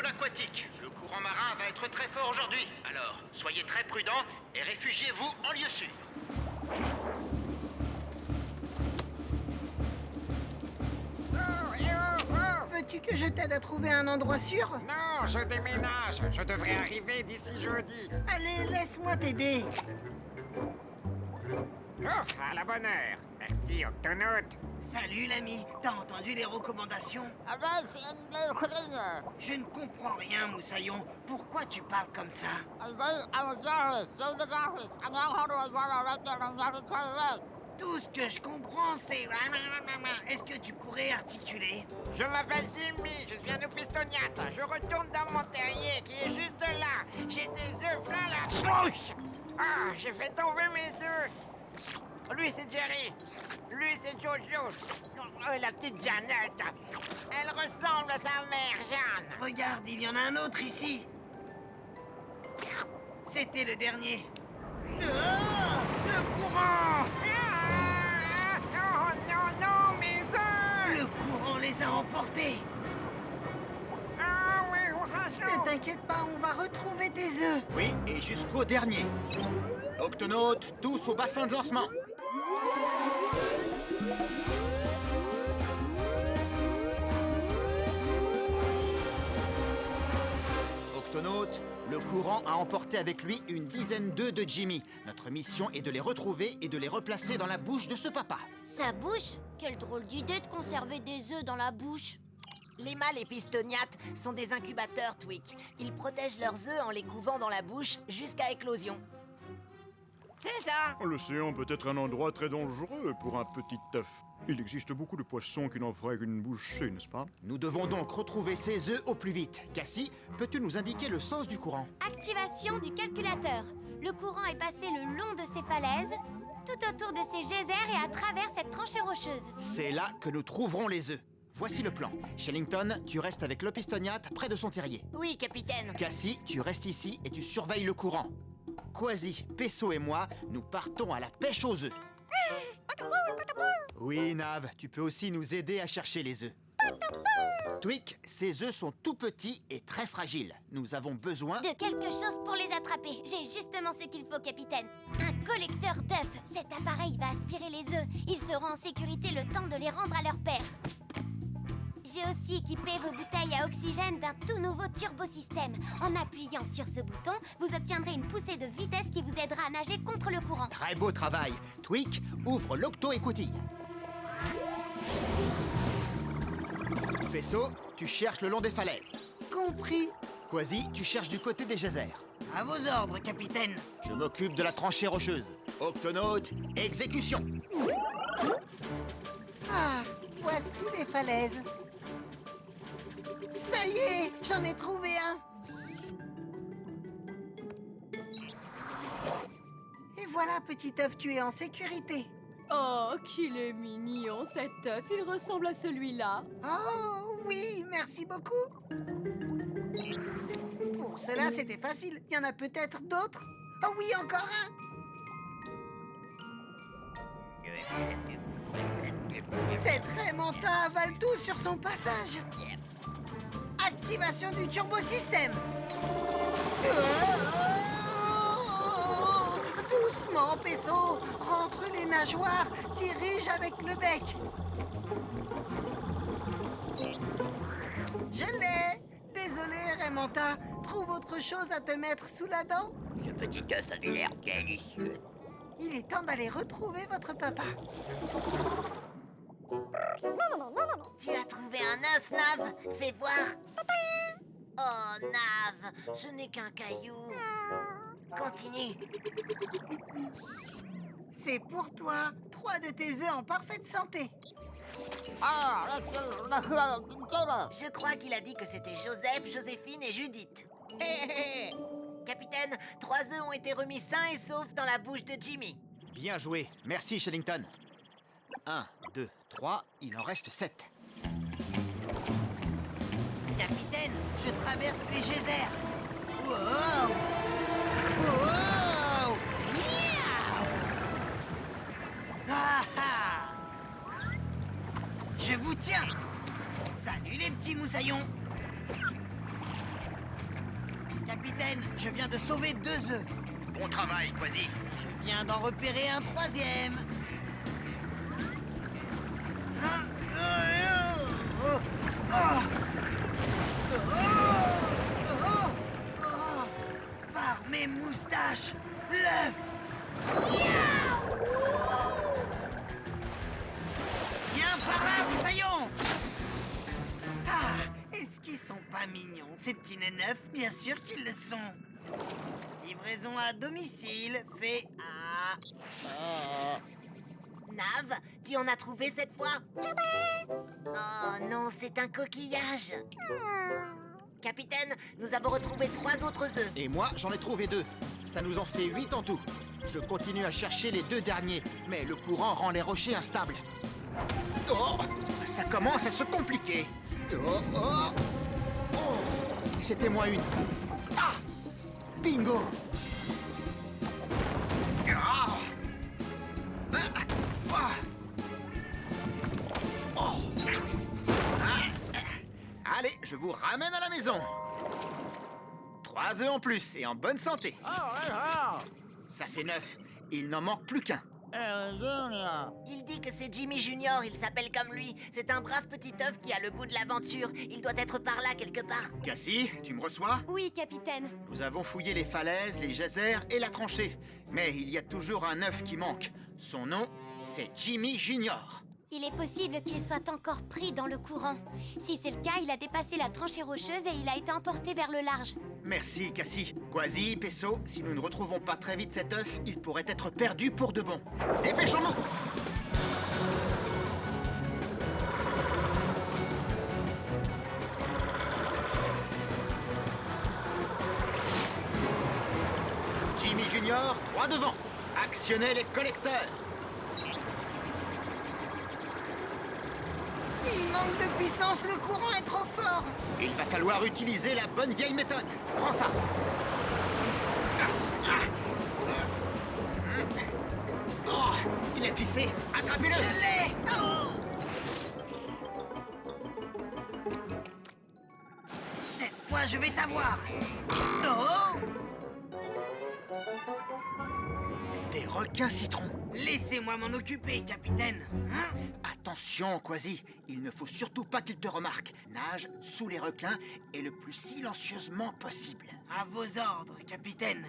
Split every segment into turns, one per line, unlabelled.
faune aquatique. Le courant marin va être très fort aujourd'hui. Alors, soyez très prudents et réfugiez-vous en lieu sûr.
Veux-tu que je t'aide à trouver un endroit sûr?
Non, je déménage. Je devrais arriver d'ici jeudi.
Allez, laisse-moi t'aider.
Oh, à la bonne heure. Merci, Octonaute.
Salut l'ami, t'as entendu les recommandations? Je ne comprends rien, Moussaillon. Pourquoi tu parles comme ça? Tout ce que je comprends, c'est... Est-ce que tu pourrais articuler?
Je m'appelle Jimmy, je suis un opistoniate. Je retourne dans mon terrier qui est juste là. J'ai des œufs plein la bouche. Ah, j'ai fait tomber mes œufs. Lui, c'est Jerry. Lui, c'est Jojo. Oh, la petite Jeannette. Elle ressemble à sa mère, Jeanne.
Regarde, il y en a un autre ici. C'était le dernier. Le courant!
Oh non, non, mes œufs!
Le courant les a emportés.
Ah oui, attention!
Ne t'inquiète pas, on va retrouver tes œufs.
Oui, et jusqu'au dernier. Octonautes, tous au bassin de lancement. Octonautes, le courant a emporté avec lui une dizaine d'œufs de Jimmy. Notre mission est de les retrouver et de les replacer dans la bouche de ce papa.
Sa bouche? Quelle drôle d'idée de conserver des œufs dans la bouche.
Les mâles épistoniates sont des incubateurs, Tweak. Ils protègent leurs œufs en les couvant dans la bouche jusqu'à éclosion. C'est ça!
L'océan peut être un endroit très dangereux pour un petit œuf. Il existe beaucoup de poissons qui n'en feraient qu'une bouchée, n'est-ce pas?
Nous devons donc retrouver ces œufs au plus vite. Cassie, peux-tu nous indiquer le sens du courant?
Activation du calculateur. Le courant est passé le long de ces falaises, tout autour de ces geysers et à travers cette tranchée rocheuse.
C'est là que nous trouverons les œufs. Voici le plan. Shellington, tu restes avec l'opistoniate près de son terrier.
Oui, capitaine.
Cassie, tu restes ici et tu surveilles le courant. Quasi, Pesso et moi, nous partons à la pêche aux œufs. Oui, Nav, tu peux aussi nous aider à chercher les œufs. Tweak, ces œufs sont tout petits et très fragiles. Nous avons besoin...
De quelque chose pour les attraper. J'ai justement ce qu'il faut, capitaine. Un collecteur d'œufs. Cet appareil va aspirer les œufs. Ils seront en sécurité le temps de les rendre à leur père. J'ai aussi équipé vos bouteilles à oxygène d'un tout nouveau turbosystème. En appuyant sur ce bouton, vous obtiendrez une poussée de vitesse qui vous aidera à nager contre le courant.
Très beau travail. Tweak, ouvre l'octo-écoutille. Pesso, tu cherches le long des falaises.
Compris.
Quasi, tu cherches du côté des geysers.
À vos ordres, capitaine.
Je m'occupe de la tranchée rocheuse. Octonaute, exécution.
Ah, voici les falaises. Ça y est, j'en ai trouvé un. Et voilà, petit œuf, tu es en sécurité.
Oh, qu'il est mignon cet œuf, il ressemble à celui-là.
Oh, oui, merci beaucoup. Pour cela, c'était facile. Il y en a peut-être d'autres. Oh oui, encore un. Cette Raymanta avale tout sur son passage. Activation du turbosystème. Doucement, Pesso. Rentre les nageoires. Dirige avec le bec. Je l'ai. Désolé, Raymanta. Trouve autre chose à te mettre sous la dent.
Ce petit œuf avait l'air délicieux.
Il est temps d'aller retrouver votre papa.
Tu as trouvé un œuf, Nav? Fais voir. Oh, Nav, ce n'est qu'un caillou. Continue.
C'est pour toi. 3 de tes œufs en parfaite santé.
Je crois qu'il a dit que c'était Joseph, Joséphine et Judith. Capitaine, 3 œufs ont été remis sains et saufs dans la bouche de Jimmy.
Bien joué. Merci, Shellington. 1, 2, 3, il en reste 7.
Capitaine, je traverse les geysers. Wow! Wow! Miaou! Ah ah! Je vous tiens. Salut les petits moussaillons. Capitaine, je viens de sauver 2 œufs.
Bon travail, Quasi.
Je viens d'en repérer un 3e. Par mes moustaches, l'œuf. Viens par là, Moussaillon. Ah, est-ce qu'ils sont pas mignons, ces petits nez neufs? Bien sûr qu'ils le sont. Livraison à domicile, fait à...
Nav, tu en as trouvé cette fois? Oh non, c'est un coquillage. Capitaine, nous avons retrouvé 3 autres œufs.
Et moi, j'en ai trouvé 2. Ça nous en fait 8 en tout. Je continue à chercher les 2 derniers, mais le courant rend les rochers instables. Oh, ça commence à se compliquer. Oh. C'était moins une. Ah, bingo. Ah. Ah. Oh. Allez, je vous ramène à la maison. 3 œufs en plus et en bonne santé. Ça fait 9. Il n'en manque plus qu'un.
Il dit que c'est Jimmy Junior, il s'appelle comme lui. C'est un brave petit œuf qui a le goût de l'aventure. Il doit être par là quelque part.
Cassie, tu me reçois?
Oui, capitaine.
Nous avons fouillé les falaises, les geysers et la tranchée. Mais il y a toujours un œuf qui manque. Son nom, c'est Jimmy Junior.
Il est possible qu'il soit encore pris dans le courant. Si c'est le cas, il a dépassé la tranchée rocheuse et il a été emporté vers le large.
Merci, Cassie. Quasi, Pesso, si nous ne retrouvons pas très vite cet œuf, il pourrait être perdu pour de bon. Dépêchons-nous! Jimmy Junior, droit devant. Actionnez les collecteurs.
Il manque de puissance, le courant est trop fort.
Il va falloir utiliser la bonne vieille méthode. Prends ça. Oh, il a glissé. Attrapez-le.
Je l'ai. Oh. Cette fois, je vais t'avoir. Oh.
Des requins citrons.
Laissez-moi m'en occuper, capitaine. Hein?
Attention, Quasi. Il ne faut surtout pas qu'il te remarque. Nage sous les requins et le plus silencieusement possible.
À vos ordres, capitaine.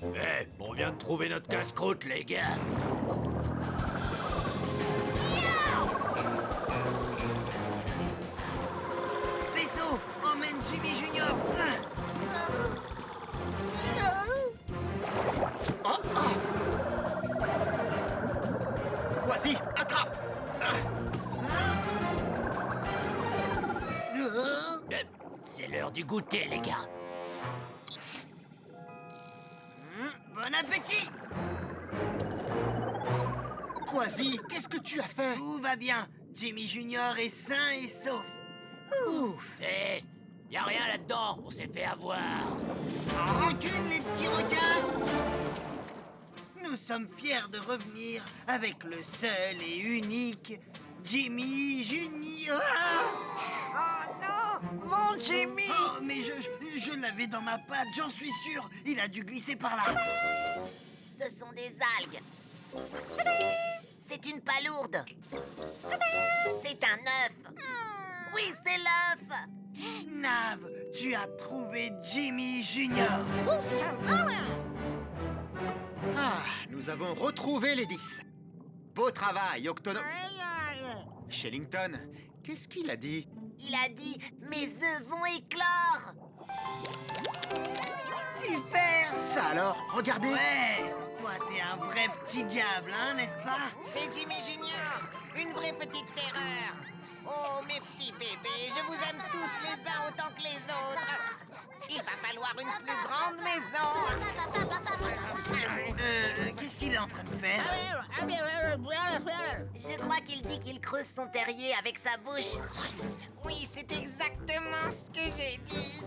Eh, on vient de trouver notre casse-croûte, les gars.
Vaisseau, emmène Jimmy Junior.
Quasi, attrape.
Eh, c'est l'heure du goûter, les gars.
Bon appétit.
Quasi, qu'est-ce que tu as fait?
Tout va bien. Jimmy Junior est sain et sauf.
Ouf.
Eh, y a rien là-dedans, on s'est fait avoir.
En rancune, les petits requins. Nous sommes fiers de revenir avec le seul et unique Jimmy Junior.
Oh non, mon Jimmy!
Oh, mais je l'avais dans ma patte, j'en suis sûr. Il a dû glisser par là.
Ce sont des algues. C'est une palourde. C'est un œuf. Oui, c'est l'œuf.
Nav, tu as trouvé Jimmy Junior.
Ah, nous avons retrouvé les 10. Beau travail, Octono. Shellington, qu'est-ce qu'il a dit?
Il a dit « Mes œufs vont éclore ».
Super.
Ça alors, regardez.
Ouais, toi t'es un vrai petit diable, hein, n'est-ce pas?
C'est Jimmy Junior, une vraie petite terreur. Oh, mes petits bébés, je vous aime tous les uns autant que les autres. Il va falloir une plus grande maison.
Qu'est-ce qu'il est en train de faire?
Je crois qu'il dit qu'il creuse son terrier avec sa bouche. Oui, c'est exactement ce que j'ai dit.